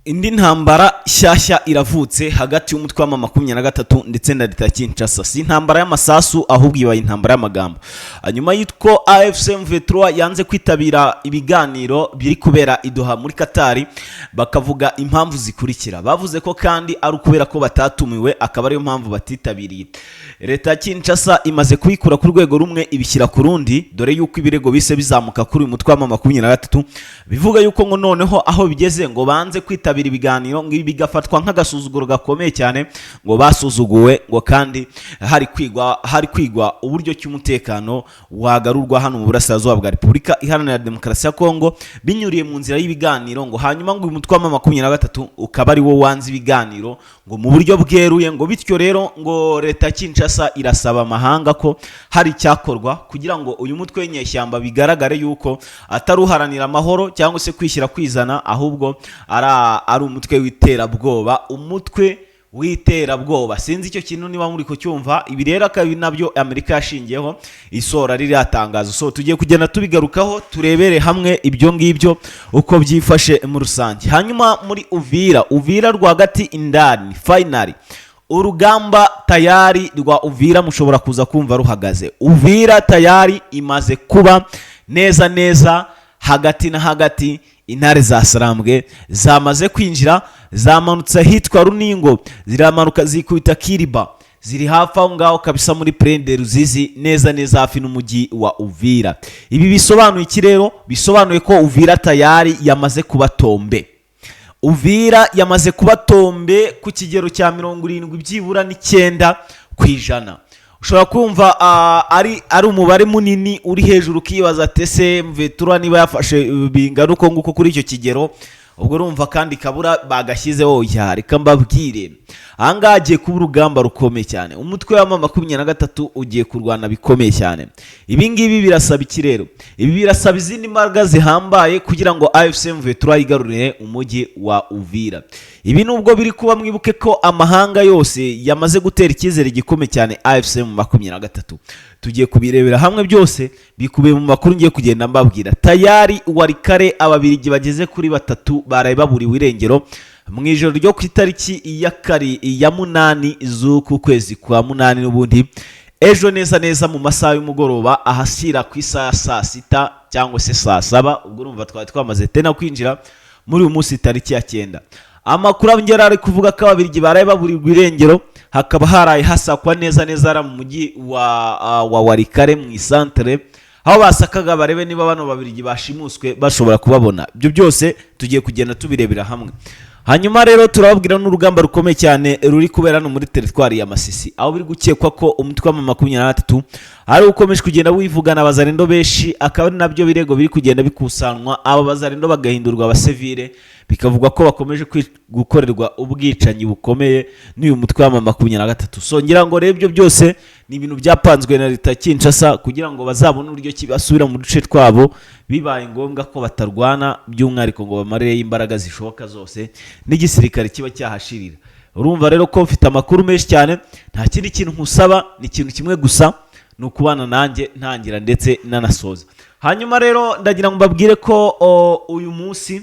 Indi ntambara shyashya iravutse hagati y'umutwe wa M23 ndetse na leta ya Kinshasa. Si intambara y'amasasu ahubwo ibaye intambara y'amagambo. Nyuma y'itko AFC M23 yanze kwitabira ibiganiro biri kubera i Doha muri Qatar, bakavuga impamvu zikurikira. Bavuze ko kandi ari ukubera ko batatumiwe, akaba ariyo mpamvu batitabiriye. Leta ya Kinshasa imaze kubikura ku rwego rumwe ibishyira ku rundi, dore yuko ibirego bise bizamuka kuri uyu mutwe wa M23 bivuga yuko ngo noneho aho bigeze ngo banze kwitabira ibiganiro, ngo bigafatwa nk'agasuzuguro gakomeye cyane, ngo basuzuguwe, ngo kandi hari kwigwa uburyo cy'umutekano wagarurwa hano mu burasirazuba bwa Repubulika Iharanira Demokarasi ya Kongo binyuriye mu nzira y'ibiganiro, ngo hanyuma ngo uyu mutwe wa M23 ukaba ari wo wanze ibiganiro ngo mu buryo bweruye. Ngo bityo rero ngo leta ya Kinshasa irasaba amahanga ko hari cyakorwa kugira ngo uyu mutwe w'inyeshyamba bigaragare yuko ataruharanira amahoro cyangwa se kwishyira kwizana, ahubwo ari umutwe w'iterabwoba. Sinzi icyo kintu niba muri ko cyumva. Ibi rero akabi nabyo Amerika yashingiyeho isora riri yatangaza. So tugiye kugenda tubigarukaho turebere hamwe ibyo ngibyo uko byifashe mu rusange. Hanyuma muri Uvira rwagati indani finally urugamba tayari rwa Uvira mushobora kuza kumva ruhagaze. Uvira tayari imaze kuba neza hagati na hagati. Intare za Sarambwe zamaze kwinjira, zamanutse hitwa Runingo, ziramanuka zikubita Kiriba, ziri hafi aho ngaho kabisa muri Prende Ruzizi, neza hafi n'umujyi wa Uvira. Ibi bisobanuye iki rero? Bisobanuye ko Uvira tayari yamaze kuba tombe. Uvira yamaze kuba tombe ku kigero cya 70 byibura n'9%. Ushobora kumva ari umubare munini uri hejuru kibaza tese M23 niba yafashe bingana uko nguko kuri icyo kigero, ubwo urumva kandi kabura bagashyizeho reka mbabwire. Ahangaha hagiye kuba urugamba rukomeye cyane. Umutwe wa M23 ugiye kurwana bikomeye cyane. Ibi ngibi birasaba iki rero? Ibi birasaba izindi mbaraga zihambaye kugira ngo AFC M23 yigarurire umujyi wa Uvira. Ibi nubwo biri kuba, mwibuke ko amahanga yose yamaze gutera icyizere gikomeye cyane AFC M23. Tugiye kubirebera hamwe byose bikubiye mu makuru ngiye kugenda mbabwira. Tayari warikare ababirigi bageze kuri 3 baraye baburiwe irengero mu ijoro ryo ku itariki ya 8 z'uku kwezi kwa 8 n'ubundi ejo neza mu masaha y'umugoroba ahashyira ku isaha saa 6 cyangwa se saa 7. ubwo urumva twamaze tena kwinjira muri uyu munsi tariki ya 9. Amakuru angera ari kuvuga ko ababirigi baraye baburirwa irengero, hakaba haraye hasakwa neza ara mu mujyi wa Warikare mu isantere, aho basakaga barebe niba bano babirigi bashimuswe bashobora kubabona. Ibyo byose tugiye kugenda tubirebera hamwe. Hanyuma rero turababwira n'urugamba rukomeye cyane ruri kubera no muri teritwari ya Masisi, aho biri gukekwa ko umutwe wa M23 ari ukomeje kugenda wivugana abazarendo benshi, akaba ari nabyo birego biri kugenda bikusanwa, aba bazarendo bagahindurwa abasivile, bikavugwa ko bakomeje gukorerwa ubwicanyi bukomeye n'uyu mutwe wa M23. So ngira ngo rero ibyo byose ni ibintu byapanzwe na leta Kinshasa kugira ngo bazabone uburyo kibasubira mu duce twabo, bibaye ngombwa ko batarwana, by'umwihariko ngo bamarire imbaraga zishoboka zose n'igisirikare kiba cyahashirira. Urumva rero ko mfite amakuru menshi cyane, nta kindi kintu nkusaba, ni ikintu kimwe gusa, ni ukubana nanjye ntangira ndetse nanasoza. Hanyuma rero ndagira ngo mbabwire ko uyu munsi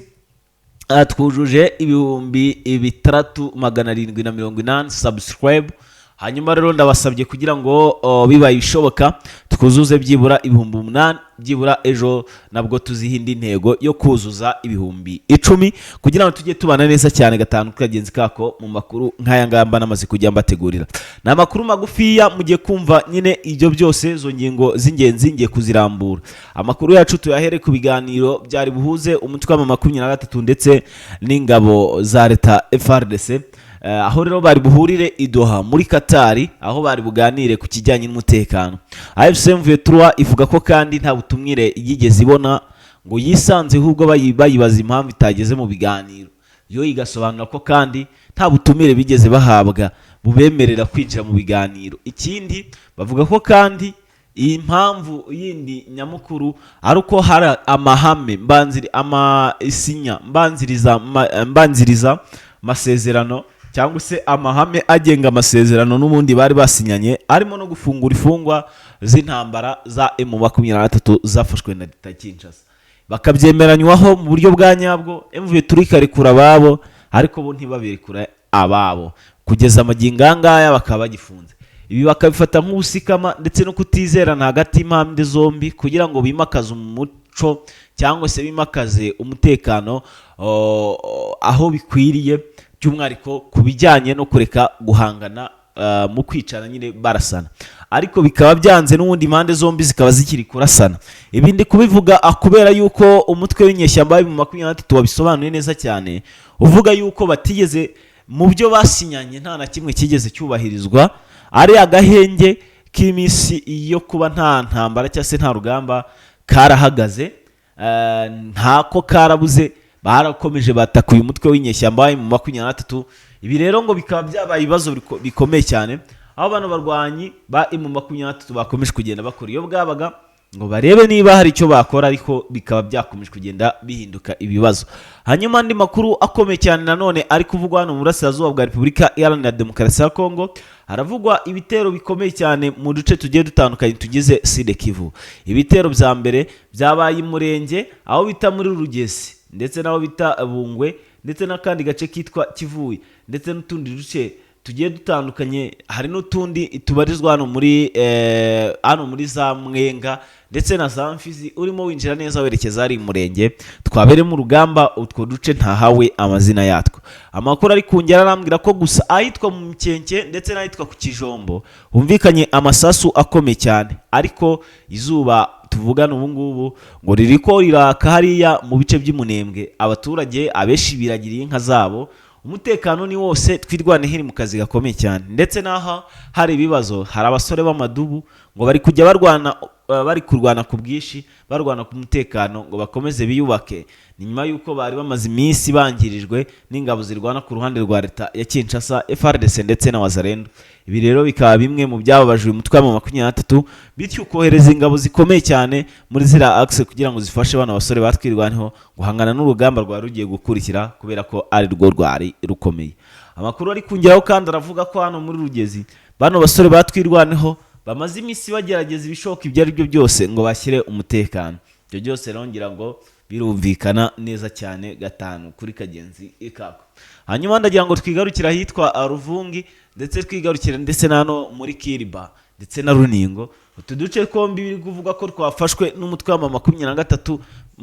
twujuje 3780 subscribe. Hanyuma rero ndabasabye kugira ngo bibaye bishoboka twuzuze byibura 8,000, byibura ejo nabwo tuzihinda intego yo kuzuza 10,000 kugira ngo tujye tubana neza cyane gatanu kagenzi kako mu makuru nk'aya ngamba namaze kujya mbategurira. Na makuru magufiya mugiye kumva nyine ibyo byose, zo ngingo z'ingenzi ngiye kuzirambura. Amakuru yacu tuyahere ku biganiro byari buhuze umutwe wa M23 ndetse n'ingabo za leta FARDC, aho rero bari buhurire i Doha muri Qatar, aho bari buganire ku kijyanye n'umutekano. AFC M23 ivuga ko kandi nta butumwire yigeze ibona, ngo yisanze ahubwo bayibaza impamvu itageze mu biganiro. Yo igasobanura ko kandi nta butumire bigeze bahabwa bubemerera kwinjira mu biganiro. Ikindi bavuga ko kandi iyi mpamvu yindi nyamukuru ari uko hari amahame mbanziriza masezerano cyangwa se amahame agenga amasezerano n'ubundi bari basinyanye, arimo no gufungura ifungwa z'intambara za M23 zafashwe na leta Kinshasa. Bakabyemeranywaho mu buryo bwa nyabwo, M23 ikarekura ababo, ariko bo ntibabirekura ababo kugeza amagingo ngaya bakaba bagifunze. Ibi bakabifata nk'ubusikama ndetse no kutizerana hagati y'impande zombi kugira ngo bimakaze umuco cyangwa se bimakaze umutekano aho bikwiriye, by'umwihariko ku bijyanye no kureka guhangana mu kwicana nyine barasana, ariko bikaba byanze n'ubundi impande zombi zikaba zikiri kurasana. Ibi ndi kubivuga kubera yuko umutwe w'inyeshyamba wa M23 wabisobanuye neza cyane, uvuga yuko batigeze mu byo basinyanye nta na kimwe kigeze cyubahirizwa, ari agahenge k'iminsi yo kuba nta ntambara cyangwa se nta rugamba karahagaze, ntako karabuze, barakomeje bataka uyu mutwe w'inyeshyamba wa M23. Ibi rero ngo bikaba byabaye ibibazo bikomeye cyane, aho bano barwanyi ba M23 bakomeje kugenda bakora iyo bwabaga ngo barebe niba hari icyo bakora, ariko bikaba byakomeje kugenda bihinduka ibibazo. Hanyuma andi makuru akomeye cyane nanone ari kuvugwa hano mu burasirazuba bwa Repubulika Iharanira Demokarasi ya Kongo, haravugwa ibitero bikomeye cyane mu duce tugiye dutandukanye tugize Sud Kivu. Ibitero bya mbere byabaye Murenge, aho bita muri Rugezi, ndetse naho bita Bungwe, ndetse n'akandi gace kitwa Kivuye, ndetse n'utundi duce tugiye dutandukanye. Hari n'utundi tubarizwa hano muri za Mwenga ndetse na za Mfizi. Urimo winjira neza werekeza ari Murenge, twaberemo urugamba, utwo duce ntahawe amazina yatwo. Amakuru ari kungera arambwira ko gusa ahitwa mu Mkenke ndetse n'ahitwa ku Kijombo humvikanye amasasu akomeye cyane, ariko izuba tuvugana ubu ngubu ngo ririko riraka hariya mu bice by'Umunembwe. Abaturage abeshi biragiriye inka zabo, umutekano ni wose, twirwane hiri mu kazi gakomeye cyane. Ndetse naho hari ibibazo, hari abasore b'amadubu ngo bari kujya bari kurwana ku bwishi, barwana ku mutekano ngo bakomeze biyubake, ni nyuma yuko bari bamaze iminsi bangirijwe n'ingabo zirwana ku ruhande rwa leta ya Kinshasa, FARDC ndetse na Wazalendo. Ibi rero bikaba bimwe mu byababaje uyu mutwe wa M23, bityo kohereza ingabo zikomeye cyane muri zira axe kugira ngo zifashe bana basore batwirwaneho guhangana n'urugamba rwa rugiye gukurikira, kubera ko ari rwo rwari rukomeye. Amakuru ari kungeraho kandi aravuga ko hano muri Rugezi bano basore batwirwaneho bamaze iminsi bagerageza ibishoboka ibyo ari byo byose ngo bashyire umutekano. Ibyo byose rongera ngo birumvikana neza cyane gatanu kuri kagenzi ikako. Hanyuma ndagira ngo twigarukira hitwa Ruvungi, ndetse twigarukira ndetse nano muri Kiriba ndetse na Runingo. Utu duce kombi biri kuvuga ko twafashwe n'umutwe wa M23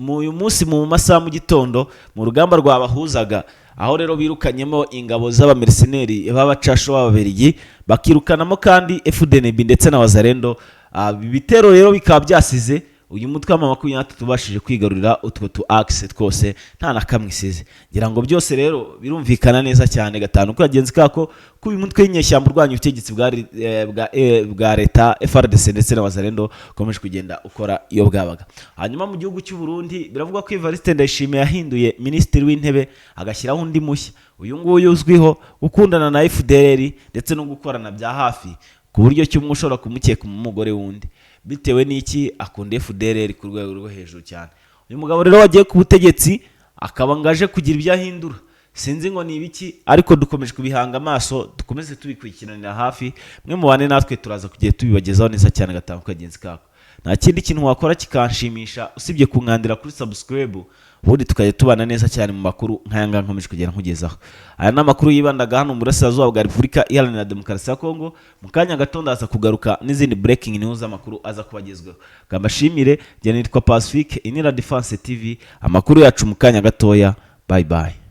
uyu munsi mu masaha mu gitondo mu rugamba rwabahuzaga, aho rero birukanyemo ingabo z'abamerceneri b'abacasho b'Ababeligi, bakirukanamo kandi FDNB ndetse na Wazalendo. Ibitero rero bikaba byasize uyu mutwe wa M23 tubashije kwigarurira utwo tu axe twose nta na kamwe isize. Ngira ngo byose rero birumvikana neza cyane gatanu ko agenzi kako ku uyu mutwe w'inyeshyamba urwanya ubutegetsi bwa leta FARDC ndetse na Wazalendo ukomeje kugenda ukora iyo bwabaga. Hanyuma mu gihugu cy'u Burundi biravuga ko Evariste Ndayishimiye yahinduye minisitiri w'intebe agashyiraho undi mushya. Uyu nguyu uzwiho gukundana na FDLR ndetse no gukorana bya hafi, ku buryo cy'umwe ushobora kumukeka mu mugore wundi, bitewe n'iki akunda FDLR ku rwego rwo hejuru cyane. Uyu mugabo rero wagiye ku butegetsi akaba ngaje kugira ibyo ahindura, sinzi ngo ni ibiki, ariko dukomeje kubihanga amaso, dukomeze tubikurikiranira hafi. Mwe mubane natwe turaza kugiye tubibagezaho neza cyane gatanu kagenzi kako. Nta kindi kintu wakora kikanshimisha usibye kunkandira kuri subscribe, ubundi tukajya tubana neza cyane mu makuru nk'ayanga nkomeje kugera nkugezaho. Aya ni amakuru yibandaga hano mu burasirazuba bwa Repubulika Iharanira Demokarasi ya Kongo. Mu kanya gato ndaza kugaruka n'izindi breaking news amakuru aza kubagezweho. Gambashimire, jye nitwa Pacifique, inira Defense TV, amakuru yacu mu kanya gatoya. Bye bye.